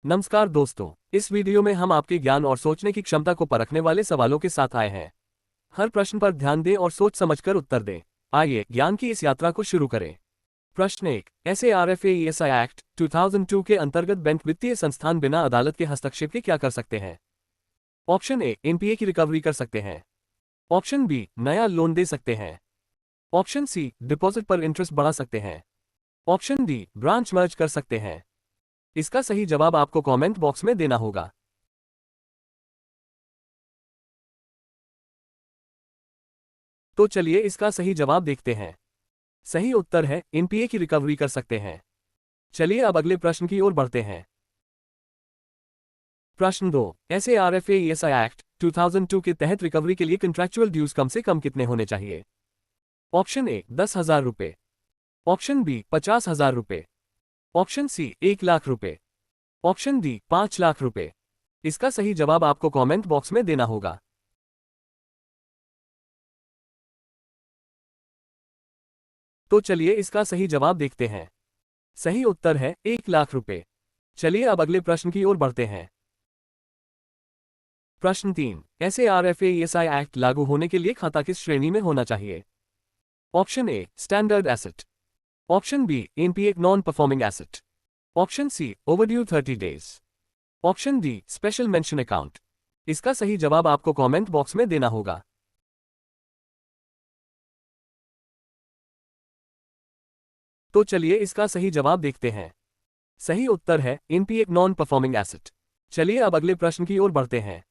नमस्कार दोस्तों, इस वीडियो में हम आपके ज्ञान और सोचने की क्षमता को परखने वाले सवालों के साथ आए हैं। हर प्रश्न पर ध्यान दें और सोच समझकर उत्तर दें। आइए ज्ञान की इस यात्रा को शुरू करें। प्रश्न 1। SARFAESI एक्ट 2002 के अंतर्गत बैंक वित्तीय संस्थान बिना अदालत के हस्तक्षेप के क्या कर सकते हैं? ऑप्शन ए, एनपीए की रिकवरी कर सकते हैं। ऑप्शन बी, नया लोन दे सकते हैं। ऑप्शन सी, डिपॉजिट पर इंटरेस्ट बढ़ा सकते हैं। ऑप्शन डी, ब्रांच मर्ज कर सकते हैं। इसका सही जवाब आपको कमेंट बॉक्स में देना होगा। तो चलिए इसका सही जवाब देखते हैं। सही उत्तर है एनपीए की रिकवरी कर सकते हैं। चलिए अब अगले प्रश्न की ओर बढ़ते हैं। प्रश्न 2। SARFAESI एक्ट 2002 के तहत रिकवरी के लिए कंट्रैक्चुअल ड्यूज कम से कम कितने होने चाहिए? ऑप्शन ए, 10,000 रुपए। ऑप्शन बी, 50,000 रुपए। ऑप्शन सी, 1 लाख रुपए। ऑप्शन डी, 5 लाख रुपए। इसका सही जवाब आपको कमेंट बॉक्स में देना होगा। तो चलिए इसका सही जवाब देखते हैं। सही उत्तर है 1 लाख रुपए। चलिए अब अगले प्रश्न की ओर बढ़ते हैं। प्रश्न 3। SARFAESI एक्ट लागू होने के लिए खाता किस श्रेणी में होना चाहिए? Option A, standard asset. Option B, NPA non performing asset. Option C, overdue 30 days. Option D, special mention account. इसका सही जवाब आपको कमेंट बॉक्स में देना होगा। तो चलिए इसका सही जवाब देखते हैं। सही उत्तर है एनपीए नॉन परफॉर्मिंग एसेट। चलिए अब अगले प्रश्न की ओर बढ़ते हैं।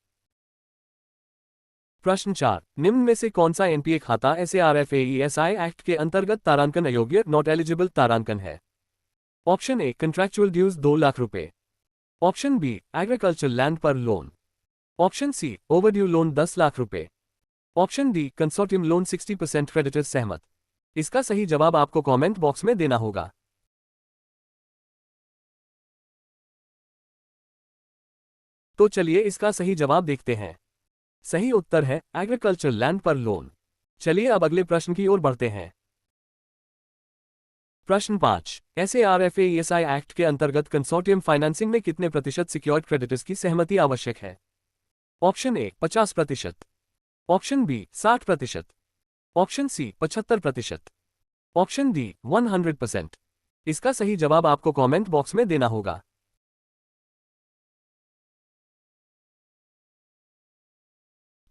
प्रश्न 4। निम्न में से कौन सा एनपीए खाता SARFAESI एक्ट के अंतर्गत तारांकन अयोग्य नॉट एलिजिबल तारांकन है? Option A, contractual dues 2 lakh रुपए। ऑप्शन बी, एग्रीकल्चर लैंड पर loan. Option C, overdue loan 10 lakh रुपए। Option D, consortium loan 60% creditors सहमत। इसका सही जवाब आपको कमेंट बॉक्स में देना होगा। तो चलिए इसका सही जवाब देखते हैं। सही उत्तर है एग्रीकल्चर लैंड पर लोन। चलिए अब अगले प्रश्न की ओर बढ़ते हैं। प्रश्न 5। SARFAESI एक्ट के अंतर्गत कंसोर्टियम फाइनेंसिंग में कितने प्रतिशत सिक्योर्ड क्रेडिटर्स की सहमति आवश्यक है? Option A, 50%। Option B, 60%। Option C, 75%। Option D, 100%। इसका सही जवाब आपको कमेंट बॉक्स में देना होगा।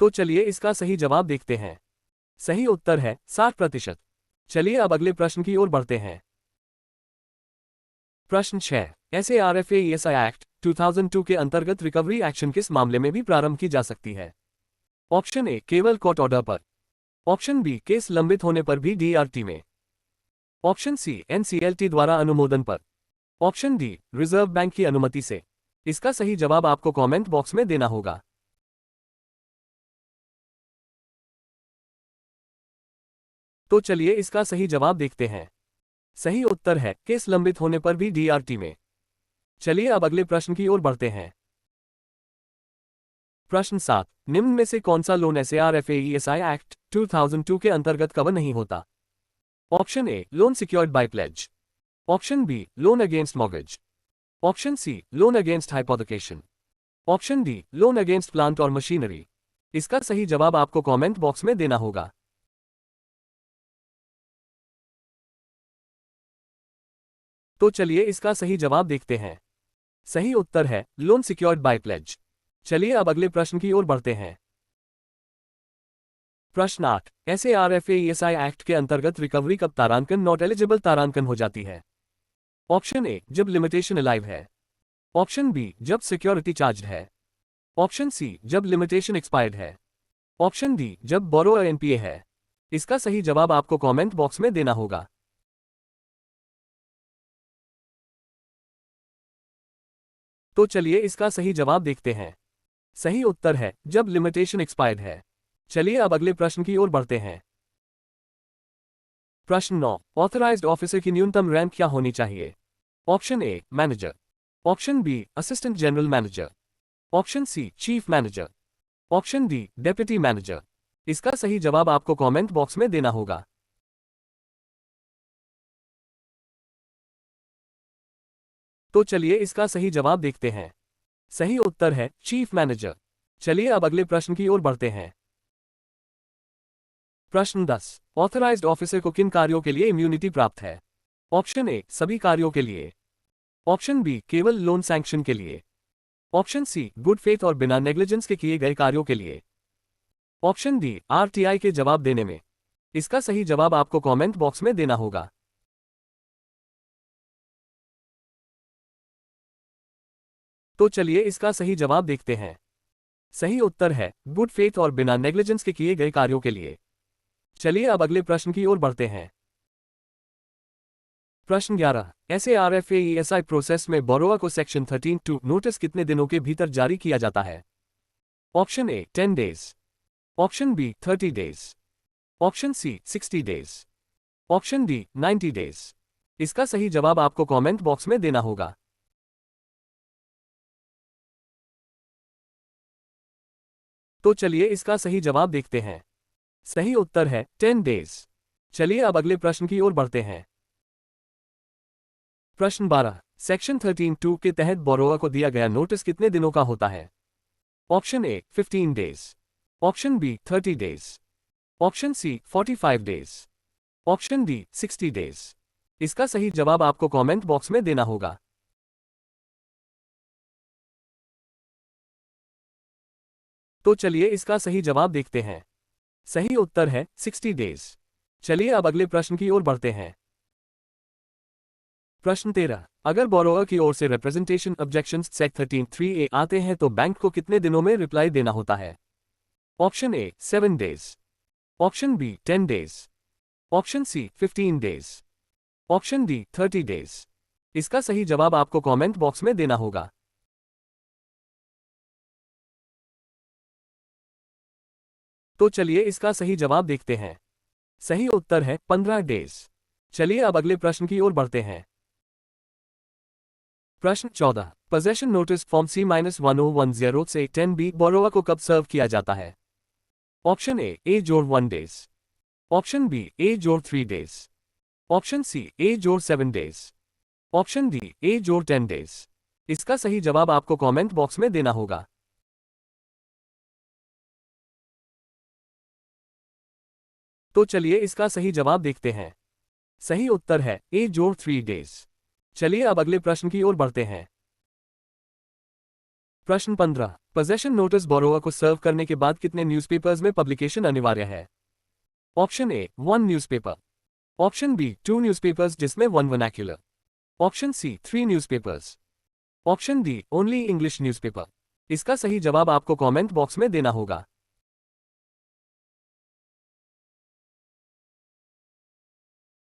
तो चलिए इसका सही जवाब देखते हैं। सही उत्तर है 60%। चलिए अब अगले प्रश्न की ओर बढ़ते हैं। प्रश्न 6। SARFAESI एक्ट 2002 के अंतर्गत रिकवरी एक्शन किस मामले में भी प्रारंभ की जा सकती है? ऑप्शन ए, केवल कोर्ट ऑर्डर पर। ऑप्शन बी, केस लंबित होने पर भी डीआरटी में। ऑप्शन सी, एनसीएलटी द्वारा अनुमोदन पर। ऑप्शन डी, रिजर्व बैंक की अनुमति से। इसका सही जवाब आपको कमेंट बॉक्स में देना होगा। तो चलिए इसका सही जवाब देखते हैं। सही उत्तर है केस लंबित होने पर भी डीआरटी में। चलिए अब अगले प्रश्न की ओर बढ़ते हैं। प्रश्न 7। निम्न में से कौन सा लोन SARFAESI एक्ट 2002 के अंतर्गत कवर नहीं होता? Option A, loan secured by pledge. Option B, loan against mortgage. Option C, loan against hypothecation. Option D, loan against plant और मशीनरी। इसका सही जवाब आपको कमेंट बॉक्स में देना होगा। तो चलिए इसका सही जवाब देखते हैं। सही उत्तर है लोन सिक्योर्ड बाय प्लेज। चलिए अब अगले प्रश्न की ओर बढ़ते हैं। प्रश्न 8। SARFAESI एक्ट के अंतर्गत रिकवरी कब तारांकन नॉट एलिजिबल तारांकन हो जाती है? ऑप्शन ए, जब लिमिटेशन अलाइव है। ऑप्शन बी, जब सिक्योरिटी चार्ज है। ऑप्शन सी, जब लिमिटेशन एक्सपायर्ड है। ऑप्शन डी, जब बोरोअर एनपीए है। इसका सही जवाब आपको कमेंट बॉक्स में देना होगा। तो चलिए इसका सही जवाब देखते हैं। सही उत्तर है जब लिमिटेशन एक्सपायर्ड है। चलिए अब अगले प्रश्न की ओर बढ़ते हैं। प्रश्न 9। ऑथराइज्ड ऑफिसर की न्यूनतम रैंक क्या होनी चाहिए? Option A, manager. Option B, assistant general manager. Option C, chief manager. Option D, deputy manager. इसका सही जवाब आपको कमेंट बॉक्स में देना होगा। तो चलिए इसका सही जवाब देखते हैं। सही उत्तर है चीफ मैनेजर। चलिए अब अगले प्रश्न की ओर बढ़ते हैं। प्रश्न 10। ऑथराइज्ड ऑफिसर को किन कार्यों के लिए इम्यूनिटी प्राप्त है? ऑप्शन ए सभी कार्यों के लिए, ऑप्शन बी केवल लोन सैंक्शन के लिए, ऑप्शन सी गुड फेथ और बिना नेग्लिजेंस के किए गए कार्यों के लिए, ऑप्शन डी आरटीआई के जवाब देने में। इसका सही जवाब आपको कमेंट बॉक्स में देना होगा। तो चलिए इसका सही जवाब देखते हैं। सही उत्तर है गुड फेथ और बिना नेग्लिजेंस के किए गए कार्यों के लिए। चलिए अब अगले प्रश्न की ओर बढ़ते हैं। प्रश्न 11। SARFAESI प्रोसेस में बोरोआ को सेक्शन 13(2) नोटिस कितने दिनों के भीतर जारी किया जाता है? Option A 10 days, option B 30 days, option C 60 days, option D 90 days. इसका सही जवाब आपको कमेंट बॉक्स में देना होगा। तो चलिए इसका सही जवाब देखते हैं। सही उत्तर है 10 डेज। चलिए अब अगले प्रश्न की ओर बढ़ते हैं। प्रश्न 12। सेक्शन 13(2) के तहत बोरोआ को दिया गया नोटिस कितने दिनों का होता है? Option A 15 days, option B 30 days, option C 45 days, option D 60 days. इसका सही जवाब आपको कमेंट बॉक्स में देना होगा। तो चलिए इसका सही जवाब देखते हैं। सही उत्तर है 60 डेज। चलिए अब अगले प्रश्न की ओर बढ़ते हैं। प्रश्न 13। अगर बोरोअर की ओर से रिप्रेजेंटेशन ऑब्जेक्शंस सेक 13(3)(a) आते हैं तो बैंक को कितने दिनों में रिप्लाई देना होता है? Option A 7 days, option B 10 days, option C 15 days, option D 30 days. इसका सही जवाब आपको कमेंट बॉक्स में देना होगा। तो चलिए इसका सही जवाब देखते हैं। सही उत्तर है 15 डेज। चलिए अब अगले प्रश्न की ओर बढ़ते हैं। प्रश्न 14। पोजेशन नोटिस फॉर्म C-1010 से 10B बोरोआ को कब सर्व किया जाता है? ऑप्शन ए जोड़ 1 डेज, ऑप्शन बी ए जोड़ 3 डेज, ऑप्शन सी ए जोड़ 7 डेज, ऑप्शन डी ए जोड़ 10 डेज। इसका सही जवाब आपको कमेंट बॉक्स में देना होगा। तो चलिए इसका सही जवाब देखते हैं। सही उत्तर है ए जोड़ 3 डेज। चलिए अब अगले प्रश्न की ओर बढ़ते हैं। प्रश्न 15। पोजेशन नोटिस बोरोआ को सर्व करने के बाद कितने न्यूज़पेपर्स में पब्लिकेशन अनिवार्य है? Option A 1 newspaper, option B 2 newspapers जिसमें 1 vernacular, option C 3 newspapers, option D only English newspaper. इसका सही जवाब आपको कमेंट बॉक्स में देना होगा।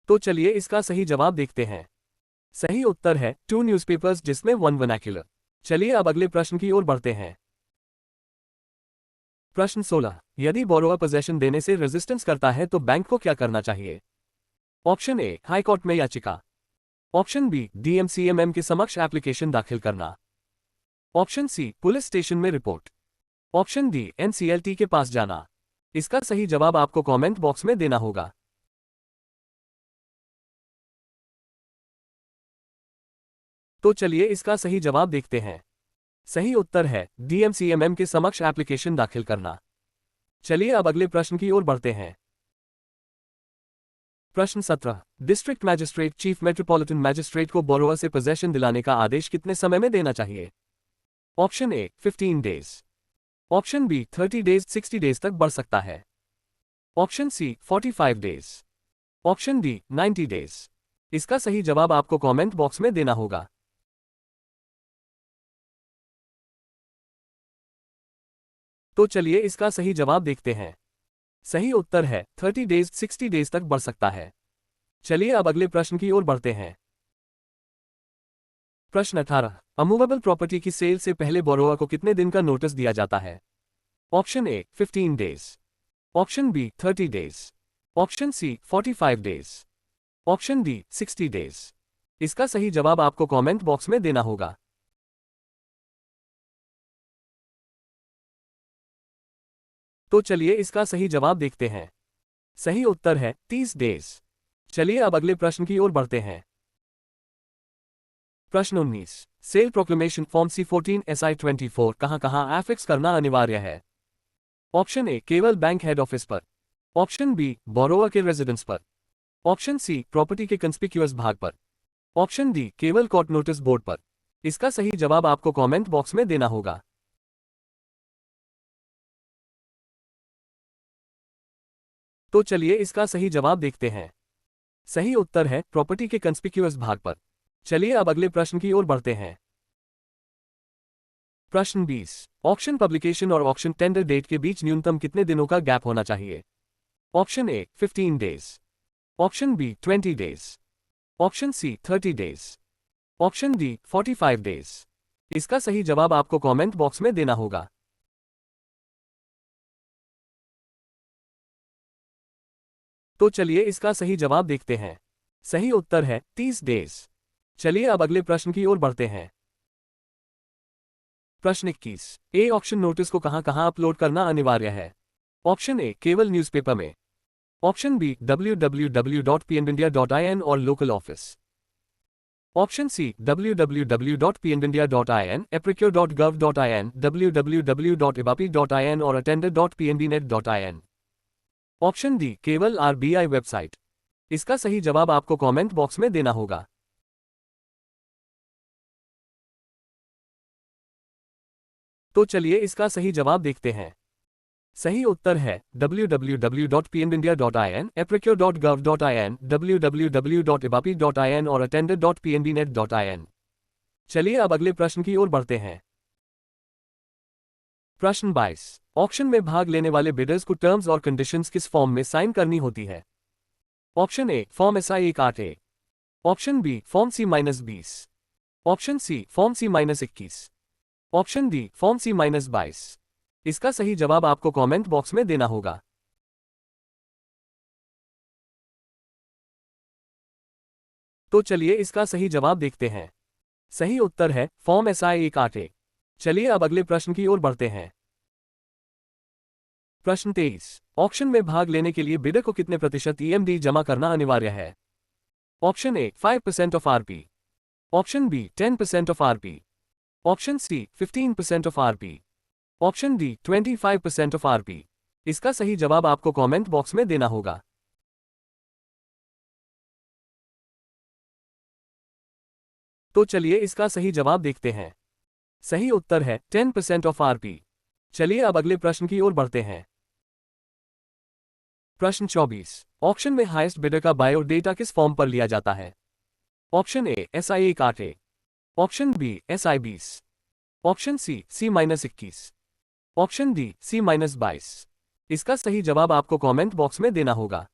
तो चलिए इसका सही जवाब देखते हैं। सही उत्तर है 2 न्यूज़पेपर्स जिसमें 1 वर्नाक्युलर। चलिए अब अगले प्रश्न की ओर बढ़ते हैं। प्रश्न 16। यदि बोरोअर पोजेशन देने से रेजिस्टेंस करता है तो बैंक को क्या करना चाहिए? ऑप्शन ए हाई कोर्ट में याचिका, ऑप्शन बी DMCMM के समक्ष एप्लीकेशन दाखिल करना, ऑप्शन सी पुलिस स्टेशन में रिपोर्ट, ऑप्शन डी NCLT के पास जाना। इसका सही जवाब आपको कमेंट बॉक्स में देना होगा। तो चलिए इसका सही जवाब देखते हैं। सही उत्तर है DMCMM के समक्ष एप्लीकेशन दाखिल करना। चलिए अब अगले प्रश्न की ओर बढ़ते हैं। प्रश्न 17। District magistrate chief metropolitan magistrate को बोरोअर से पोजेशन दिलाने का आदेश कितने समय में देना चाहिए? Option A 15 days, option B 30 days 60 days तक बढ़ सकता है, option C 45 days, option D 90 days. इसका सही जवाब आपको कमेंट बॉक्स में देना होगा। तो चलिए इसका सही जवाब देखते हैं। सही उत्तर है 30 डेज 60 डेज तक बढ़ सकता है। चलिए अब अगले प्रश्न की ओर बढ़ते हैं। प्रश्न 18। अमूवेबल प्रॉपर्टी की सेल से पहले बोरोअर को कितने दिन का नोटिस दिया जाता है? Option A 15 days, option B 30 days, option C 45 days, option D 60 days. इसका सही जवाब आपको कमेंट बॉक्स में देना होगा। तो चलिए इसका सही जवाब देखते हैं। सही उत्तर है 30 डेज। चलिए अब अगले प्रश्न की ओर बढ़ते हैं। प्रश्न 19। Cell proclamation form C14 SI-24 कहाँ एफिक्स करना अनिवार्य है? ऑप्शन ए केवल बैंक हेड ऑफिस पर, ऑप्शन बी बोरोवर के रेजिडेंस पर, ऑप्शन सी प्रॉपर्टी के कंस्पिक्यूअस भाग पर, ऑप्शन डी केवल कोर्ट नोटिस बोर्ड पर। इसका सही जवाब आपको कमेंट बॉक्स में देना होगा। तो चलिए इसका सही जवाब देखते हैं। सही उत्तर है प्रॉपर्टी के कंस्पिक्यूअस भाग पर। चलिए अब अगले प्रश्न की ओर बढ़ते हैं। प्रश्न 20। ऑक्शन पब्लिकेशन और ऑक्शन टेंडर डेट के बीच न्यूनतम कितने दिनों का गैप होना चाहिए? Option A 15 days, option B 20 days, option C 30 days, option D 45 days. इसका सही जवाब आपको कमेंट बॉक्स में देना होगा। तो चलिए इसका सही जवाब देखते हैं। सही उत्तर है 30 डेज। चलिए अब अगले प्रश्न की ओर बढ़ते हैं। प्रश्न 21। ए ऑक्शन नोटिस को कहां अपलोड करना अनिवार्य है? ऑप्शन ए केवल न्यूज़पेपर में, ऑप्शन बी www.pnindia.in और लोकल ऑफिस, ऑप्शन सी www.pnindia.in, eprecure.gov.in, www.ibapi.in और attender.pnbnet.in, ऑप्शन डी केवल आरबीआई वेबसाइट। इसका सही जवाब आपको कमेंट बॉक्स में देना होगा। तो चलिए इसका सही जवाब देखते हैं। सही उत्तर है www.pnindia.in, eprecure.gov.in, www.ibapi.in और attender.pnbnet.in। चलिए अब अगले प्रश्न की ओर बढ़ते हैं। प्रश्न 22। ऑक्शन में भाग लेने वाले बिडर्स को टर्म्स और कंडीशंस किस फॉर्म में साइन करनी होती है? Option A form SI-1/8, option B form C-20, option C form C-21, option D form C-22। इसका सही जवाब आपको कमेंट बॉक्स में देना होगा। तो चलिए इसका सही जवाब देखते हैं। सही उत्तर है फॉर्म SI-1/8। चलिए अब अगले प्रश्न की ओर बढ़ते हैं। प्रश्न 23। ऑक्शन में भाग लेने के लिए बिडर को कितने प्रतिशत EMD जमा करना अनिवार्य है? Option A 5% of RP, option B 10% of RP, option C 15% of RP, option D 25% of RP। इसका सही जवाब आपको कमेंट बॉक्स में देना होगा। तो चलिए इसका सही जवाब देखते हैं। सही उत्तर है 10% ऑफ RP। चलिए अब अगले प्रश्न की ओर बढ़ते हैं। प्रश्न 24। ऑक्शन में हाईएस्ट बिडर का बायोडेटा किस फॉर्म पर लिया जाता है? Option A SI-1/8, option B SI-20, option C C-21, option D C-22। इसका सही जवाब आपको कमेंट बॉक्स में देना होगा।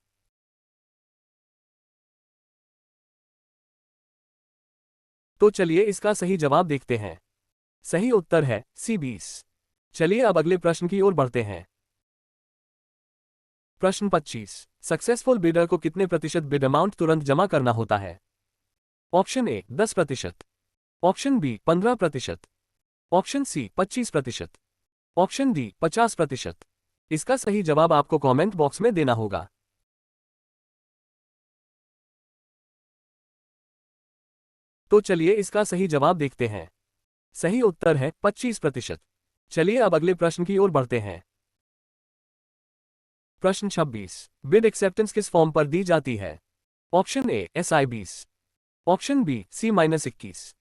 तो चलिए इसका सही जवाब देखते हैं। सही उत्तर है C-20। चलिए अब अगले प्रश्न की ओर बढ़ते हैं। प्रश्न 25। सक्सेसफुल बिडर को कितने प्रतिशत बिड अमाउंट तुरंत जमा करना होता है? Option A 10%, option B 15%, option C 25%, option D 50%। इसका सही जवाब आपको कमेंट बॉक्स में देना होगा। तो चलिए इसका सही जवाब देखते हैं। सही उत्तर है 25%। चलिए अब अगले प्रश्न की ओर बढ़ते हैं। प्रश्न 26। बिड एक्सेप्टेंस किस फॉर्म पर दी जाती है? Option A SI-20, option B C-21,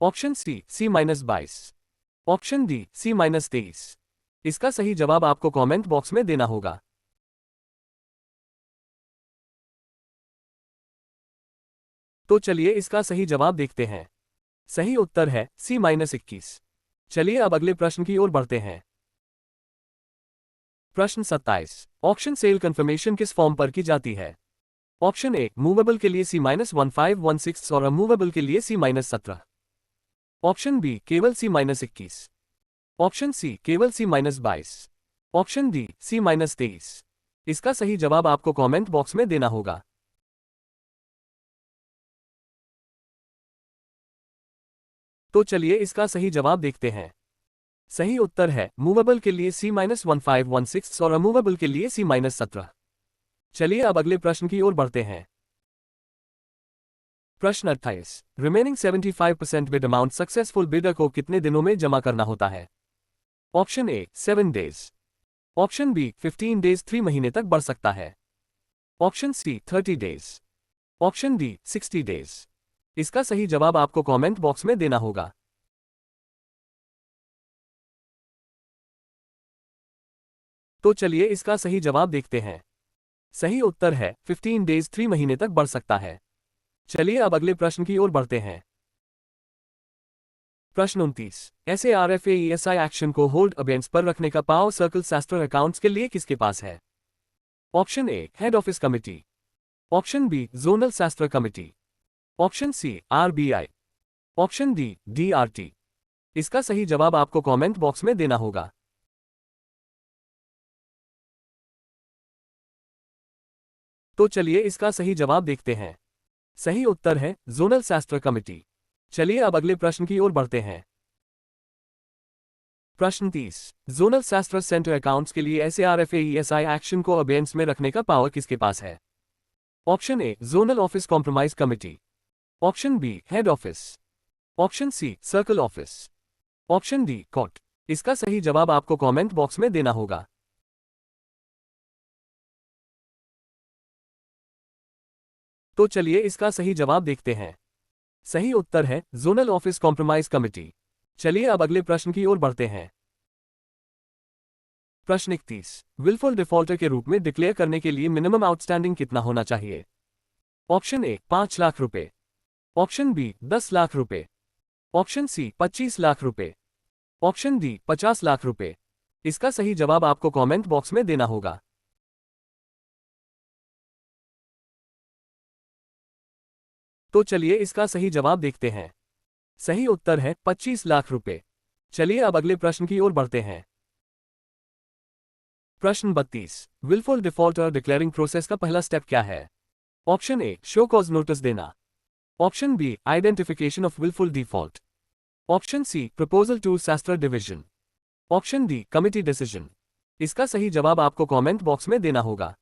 option C C-22, option D C-23। इसका सही जवाब आपको कमेंट बॉक्स में देना होगा। तो चलिए इसका सही जवाब देखते हैं। सही उत्तर है C-21। चलिए अब अगले प्रश्न की ओर बढ़ते हैं। प्रश्न 27। ऑक्शन सेल कंफर्मेशन किस फॉर्म पर की जाती है? ऑप्शन ए मूवेबल के लिए C-1516 और अमूवेबल के लिए C-17, ऑप्शन बी केवल C-21, ऑप्शन सी केवल C-22, ऑप्शन डी C-23। इसका सही जवाब आपको कमेंट बॉक्स में देना होगा। तो चलिए इसका सही जवाब देखते हैं। सही उत्तर है मूवेबल के लिए C-1516 और अमूवेबल के लिए C-17। चलिए अब अगले प्रश्न की ओर बढ़ते हैं। प्रश्न 28। Remaining 75% bid amount successful bidder को कितने दिनों में जमा करना होता है? Option A 7 days, option B 15 days 3 महीने तक बढ़ सकता है, option C 30 days, option D 60 days. इसका सही जवाब आपको कमेंट बॉक्स में देना होगा। तो चलिए इसका सही जवाब देखते हैं। सही उत्तर है 15 डेज 3 महीने तक बढ़ सकता है। चलिए अब अगले प्रश्न की ओर बढ़ते हैं। प्रश्न 29। SARFAESI एक्शन को होल्ड अबेंस पर रखने का पावर सर्कल शास्त्र अकाउंट्स के लिए किसके पास है? Option A head office committee, option B zonal Shastra committee, option C RBI, option D DRT। इसका सही जवाब आपको कमेंट बॉक्स में देना होगा। तो चलिए इसका सही जवाब देखते हैं। सही उत्तर है जोनल शास्त्र कमिटी। चलिए अब अगले प्रश्न की ओर बढ़ते हैं। प्रश्न 30। जोनल शास्त्र सेंटर अकाउंट्स के लिए SARFAESI एक्शन को अबेंस में रखने का पावर किसके पास है? Option A zonal office compromise committee, option B head office, option C circle office, option D court. इसका सही जवाब आपको कमेंट बॉक्स में देना होगा। तो चलिए इसका सही जवाब देखते हैं। सही उत्तर है जोनल ऑफिस कॉम्प्रोमाइज कमिटी। चलिए अब अगले प्रश्न की ओर बढ़ते हैं। प्रश्न 31। विलफुल डिफॉल्टर के रूप में डिक्लेयर करने के लिए मिनिमम आउटस्टैंडिंग कितना होना चाहिए? ऑप्शन ए 5 लाख रुपए, ऑप्शन बी 10 लाख रुपए, ऑप्शन सी 25 लाख रुपए, ऑप्शन डी 50 लाख रुपए। इसका सही जवाब आपको कमेंट बॉक्स में देना होगा। तो चलिए इसका सही जवाब देखते हैं। सही उत्तर है 25 लाख रुपए। चलिए अब अगले प्रश्न की ओर बढ़ते हैं। प्रश्न 32। विलफुल डिफॉल्टर डिक्लेयरिंग प्रोसेस का पहला स्टेप क्या है? Option A show cause notice देना, option B identification of wilful default, option C proposal to Shastra division, option D committee decision. इसका सही जवाब आपको कमेंट बॉक्स में देना होगा।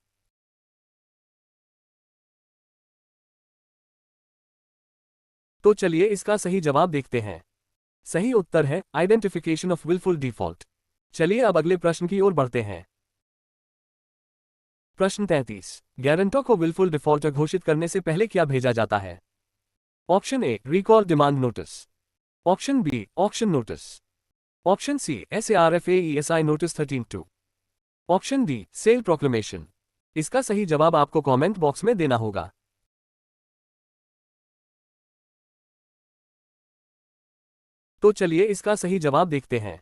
तो चलिए इसका सही जवाब देखते हैं। सही उत्तर है आइडेंटिफिकेशन ऑफ विलफुल डिफॉल्ट। चलिए अब अगले प्रश्न की ओर बढ़ते हैं। प्रश्न 33। गारंटर को विलफुल डिफॉल्टर घोषित करने से पहले क्या भेजा जाता है? Option A recall demand notice, option B auction notice, option C SARFAESI notice 13-2, option D sale proclamation. इसका सही जवाब आपको कमेंट बॉक्स में देना होगा। तो चलिए इसका सही जवाब देखते हैं।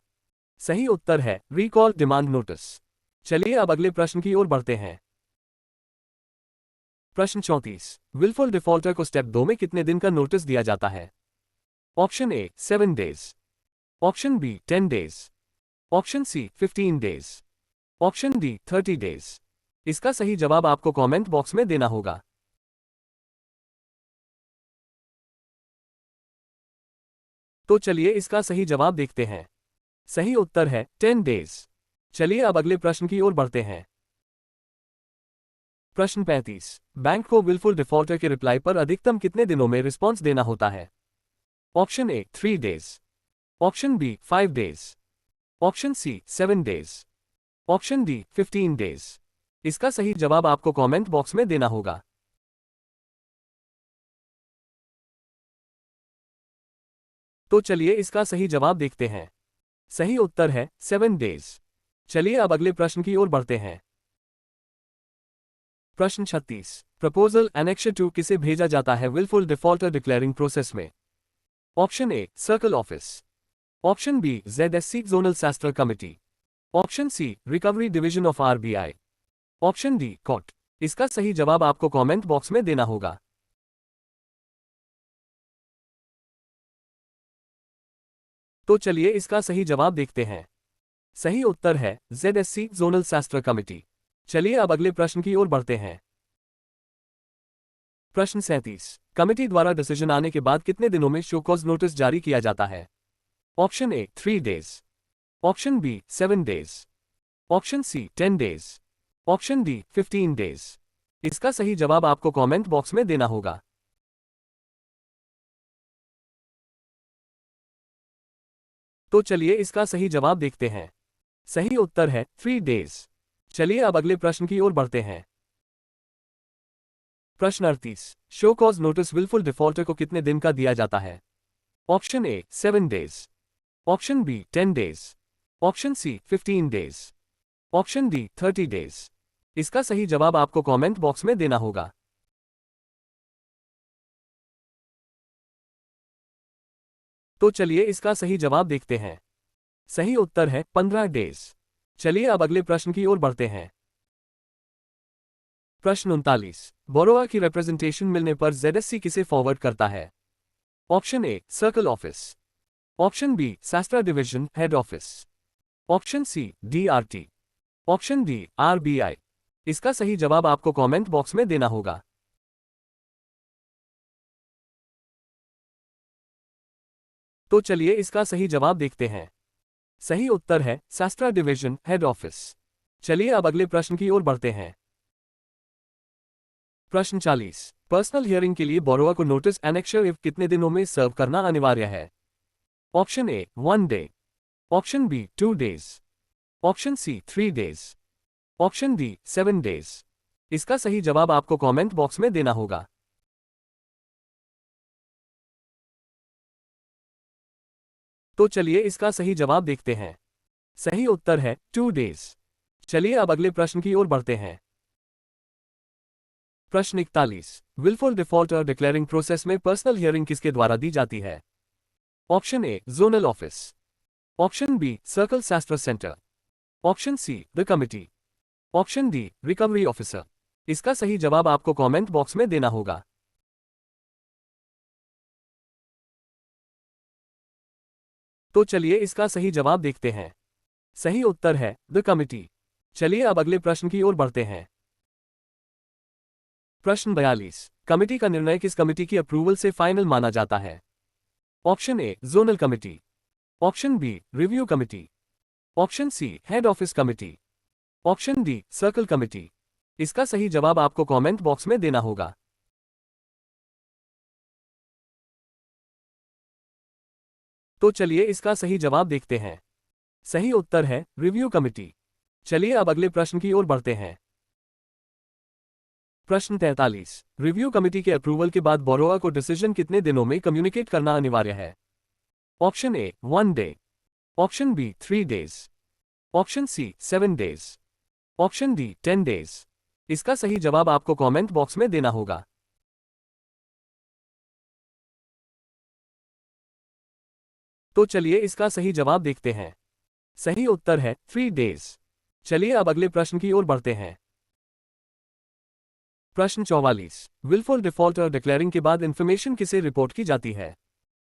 सही उत्तर है रिकॉल डिमांड नोटिस। चलिए अब अगले प्रश्न की ओर बढ़ते हैं। प्रश्न 34। विलफुल डिफॉल्टर को स्टेप 2 में कितने दिन का नोटिस दिया जाता है? Option A 7 days, option B 10 days, option C 15 days, option D 30 days. इसका सही जवाब आपको कमेंट बॉक्स में देना होगा। तो चलिए इसका सही जवाब देखते हैं। सही उत्तर है 10 डेज। चलिए अब अगले प्रश्न की ओर बढ़ते हैं। प्रश्न 35। बैंक को विलफुल डिफॉल्टर के रिप्लाई पर अधिकतम कितने दिनों में रिस्पॉन्स देना होता है? Option A 3 days, option B 5 days, option C 7 days, option D 15 days. इसका सही जवाब आपको कमेंट बॉक्स में देना होगा। तो चलिए इसका सही जवाब देखते हैं। सही उत्तर है 7 डेज। चलिए अब अगले प्रश्न की ओर बढ़ते हैं। प्रश्न 36। प्रपोजल एनेक्शन 2 किसे भेजा जाता है विलफुल डिफॉल्टर डिक्लेयरिंग प्रोसेस में? Option A circle office, option B ZSC zonal Shastra committee, option C recovery division of RBI, option D court. इसका सही जवाब आपको कमेंट बॉक्स में देना होगा। तो चलिए इसका सही जवाब देखते हैं। सही उत्तर है ZSC जोनल शास्त्र कमिटी। चलिए अब अगले प्रश्न की ओर बढ़ते हैं। प्रश्न 37। कमिटी द्वारा डिसीजन आने के बाद कितने दिनों में शो कॉज नोटिस जारी किया जाता है? Option A 3 days, option B 7 days, option C 10 days, option D 15 days. इसका सही जवाब आपको कमेंट बॉक्स में देना होगा। तो चलिए इसका सही जवाब देखते हैं। सही उत्तर है 3 डेज। चलिए अब अगले प्रश्न की ओर बढ़ते हैं। प्रश्न 38। Show cause notice wilful defaulter को कितने दिन का दिया जाता है? Option A 7 days, option B 10 days, option C 15 days, option D 30 days. इसका सही जवाब आपको कमेंट बॉक्स में देना होगा। तो चलिए इसका सही जवाब देखते हैं। सही उत्तर है 15 डेज। चलिए अब अगले प्रश्न की ओर बढ़ते हैं। प्रश्न 39। बोरोआ की रिप्रेजेंटेशन मिलने पर जेडएससी किसे फॉरवर्ड करता है? Option A circle office, option B Shastra division head office, option C DRT, option D RBI. इसका सही जवाब आपको कमेंट बॉक्स में देना होगा। तो चलिए इसका सही जवाब देखते हैं। सही उत्तर है शास्त्रा डिवीजन हेड ऑफिस। चलिए अब अगले प्रश्न की ओर बढ़ते हैं। प्रश्न 40। पर्सनल हियरिंग के लिए बोरोआ को नोटिस एनेक्शर इफ कितने दिनों में सर्व करना अनिवार्य है? Option A 1 day, option B 2 days, option C 3 days, option D 7 days. इसका सही जवाब आपको कमेंट बॉक्स में देना होगा। तो चलिए इसका सही जवाब देखते हैं। सही उत्तर है 2 डेज। चलिए अब अगले प्रश्न की ओर बढ़ते हैं। प्रश्न 41। विलफुल डिफॉल्टर डिक्लेयरिंग प्रोसेस में पर्सनल हियरिंग किसके द्वारा दी जाती है? Option A zonal office, option B circle Shastra centre, option C the committee, option D recovery officer. इसका सही जवाब आपको कमेंट बॉक्स में देना होगा। तो चलिए इसका सही जवाब देखते हैं। सही उत्तर है द कमिटी। चलिए अब अगले प्रश्न की ओर बढ़ते हैं। प्रश्न 42। कमिटी का निर्णय किस कमिटी की अप्रूवल से फाइनल माना जाता है? Option A zonal committee, option B review committee, option C head office committee, option D circle committee. इसका सही जवाब आपको कमेंट बॉक्स में देना होगा। तो चलिए इसका सही जवाब देखते हैं। सही उत्तर है रिव्यू कमिटी। चलिए अब अगले प्रश्न की ओर बढ़ते हैं। प्रश्न 43। रिव्यू कमिटी के अप्रूवल के बाद बोरोआ को डिसीजन कितने दिनों में कम्युनिकेट करना अनिवार्य है? Option A 1 day, option B 3 days, option C 7 days, option D 10 days. इसका सही जवाब आपको कमेंट बॉक्स में देना होगा। तो चलिए इसका सही जवाब देखते हैं। सही उत्तर है 3 डेज। चलिए अब अगले प्रश्न की ओर बढ़ते हैं। प्रश्न 44। विलफुल डिफॉल्टर डिक्लेयरिंग के बाद इंफॉर्मेशन किसे रिपोर्ट की जाती है?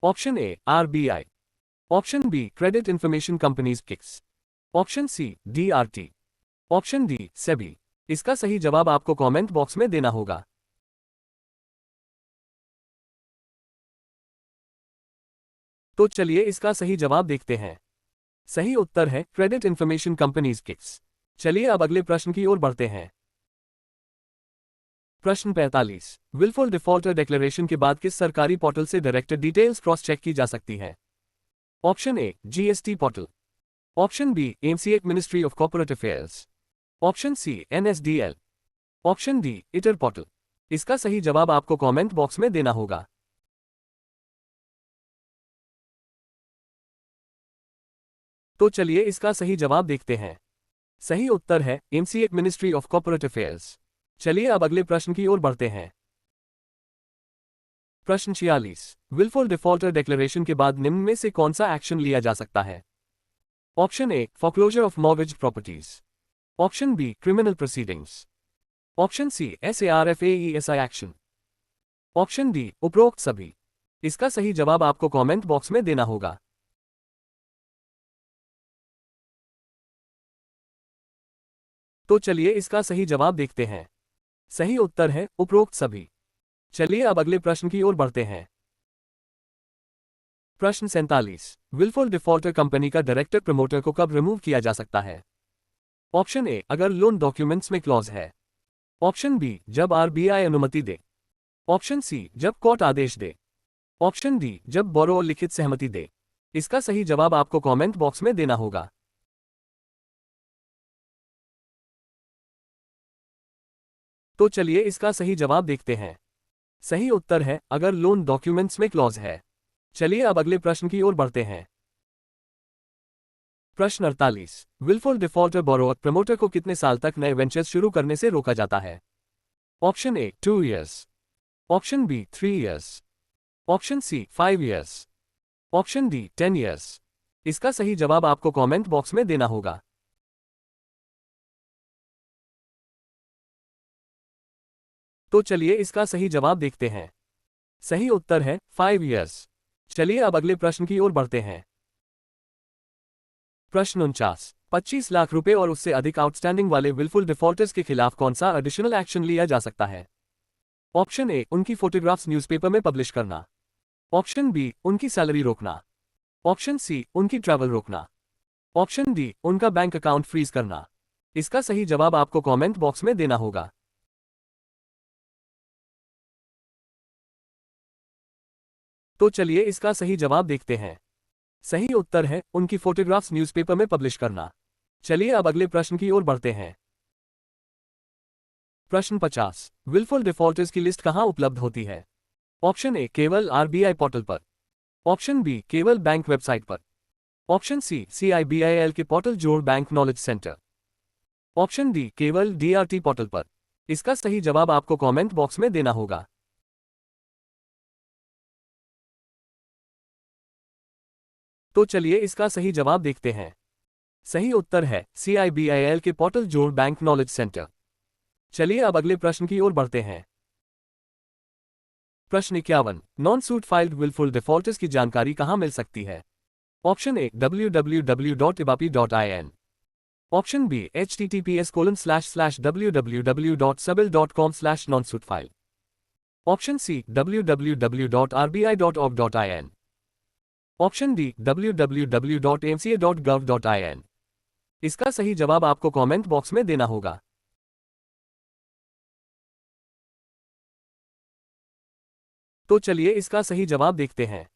Option A RBI, option B credit information companies किक्स, option C DRT, option D SEBI. इसका सही जवाब आपको कमेंट बॉक्स में देना होगा। तो चलिए इसका सही जवाब देखते हैं। सही उत्तर है क्रेडिट इंफॉर्मेशन कंपनीज किक्स। चलिए अब अगले प्रश्न की ओर बढ़ते हैं। प्रश्न 45। विलफुल डिफॉल्टर डिक्लेरेशन के बाद किस सरकारी पोर्टल से डायरेक्ट डिटेल्स क्रॉस चेक की जा सकती है? Option A GST portal, option B MCA ministry of corporate affairs, option C NSDL, option D इटर पोर्टल। इसका सही जवाब आपको कमेंट बॉक्स में देना होगा। तो चलिए इसका सही जवाब देखते हैं। सही उत्तर है MCA ministry of corporate affairs. चलिए अब अगले प्रश्न की ओर बढ़ते हैं। प्रश्न 46। विलफुल डिफॉल्टर डिक्लेरेशन के बाद निम्न में से कौन सा एक्शन लिया जा सकता है? Option A foreclosure of mortgage properties, option B criminal proceedings, option C SARFAESI action, option D उपरोक्त सभी। इसका सही जवाब आपको कमेंट बॉक्स में देना होगा। तो चलिए इसका सही जवाब देखते हैं। सही उत्तर है उपरोक्त सभी। चलिए अब अगले प्रश्न की ओर बढ़ते हैं। प्रश्न 47। विलफुल डिफॉल्टर कंपनी का डायरेक्टर प्रमोटर को कब रिमूव किया जा सकता है? ऑप्शन ए अगर लोन डॉक्यूमेंट्स में क्लॉज है, ऑप्शन बी जब आरबीआई अनुमति दे, ऑप्शन सी जब कोर्ट आदेश दे, ऑप्शन डी जब बोरोअर लिखित सहमति दे। इसका सही जवाब आपको कमेंट बॉक्स में देना होगा। तो चलिए इसका सही जवाब देखते हैं। सही उत्तर है अगर लोन डॉक्यूमेंट्स में क्लॉज है। चलिए अब अगले प्रश्न की ओर बढ़ते हैं। प्रश्न 48। विलफुल डिफॉल्टर बोरोअर प्रमोटर को कितने साल तक नए वेंचर्स शुरू करने से रोका जाता है? Option A 2 years, option B 3 years, option C 5 years, option D 10 years. इसका सही जवाब आपको कमेंट बॉक्स में देना होगा। तो चलिए इसका सही जवाब देखते हैं। सही उत्तर है 5 ईयर्स। चलिए अब अगले प्रश्न की ओर बढ़ते हैं। प्रश्न 49। 25 लाख रुपए और उससे अधिक आउटस्टैंडिंग वाले विलफुल डिफॉल्टर्स के खिलाफ कौन सा एडिशनल एक्शन लिया जा सकता है? ऑप्शन ए उनकी फोटोग्राफ्स न्यूज़पेपर में पब्लिश करना, ऑप्शन बी उनकी सैलरी रोकना, ऑप्शन सी उनकी ट्रैवल रोकना, ऑप्शन डी उनका बैंक अकाउंट फ्रीज करना। इसका सही जवाब आपको कमेंट बॉक्स में देना होगा। तो चलिए इसका सही जवाब देखते हैं। सही उत्तर है उनकी फोटोग्राफ्स न्यूज़पेपर में पब्लिश करना। चलिए अब अगले प्रश्न की ओर बढ़ते हैं। प्रश्न 50। विलफुल डिफॉल्टर्स की लिस्ट कहां उपलब्ध होती है? ऑप्शन ए केवल आरबीआई पोर्टल पर, ऑप्शन बी केवल बैंक वेबसाइट पर, ऑप्शन सी सीआईबीआईएल के पोर्टल जोड़ bank knowledge centre, option D केवल डीआरटी पोर्टल पर। इसका सही जवाब आपको कमेंट बॉक्स में देना होगा। तो चलिए इसका सही जवाब देखते हैं। सही उत्तर है सीआईबीआईएल के पोर्टल जोड़ बैंक नॉलेज सेंटर। चलिए अब अगले प्रश्न की ओर बढ़ते हैं। प्रश्न 51। Non suit filed wilful defaulters की जानकारी कहां मिल सकती है? Option A www.ibapi.in, option B https://www.sabil.com/nonsuitfile, option C www.rbi.org.in, option D www.mca.gov.in। इसका सही जवाब आपको कमेंट बॉक्स में देना होगा। तो चलिए इसका सही जवाब देखते हैं।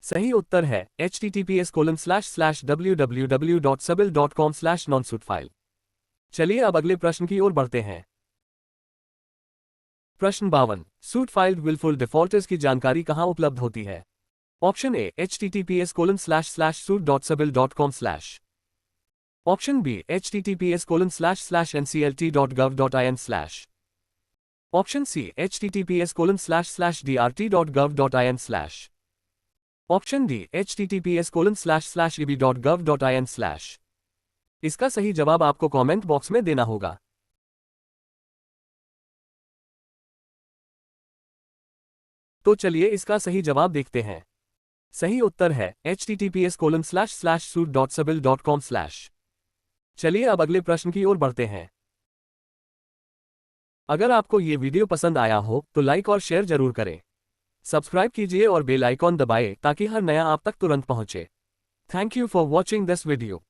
सही उत्तर है https://www.sabil.com/nonsuitfile। चलिए अब अगले प्रश्न की ओर बढ़ते हैं। प्रश्न 52। सूट फाइल्ड विलफुल डिफॉल्टर्स की जानकारी कहां उपलब्ध होती है? Option A https://suit.sabil.com/, option B https://nclt.gov.in/, option C https://drt.gov.in/, option D https://eb.gov.in/। इसका सही जवाब आपको कमेंट बॉक्स में देना होगा। तो चलिए इसका सही जवाब देखते हैं। सही उत्तर है https://suit.sabil.com/। चलिए अब अगले प्रश्न की ओर बढ़ते हैं। अगर आपको ये वीडियो पसंद आया हो तो लाइक और शेयर जरूर करें। सब्सक्राइब कीजिए और बेल आइकॉन दबाएं ताकि हर नया आप तक तुरंत पहुंचे। Thank you for watching this video.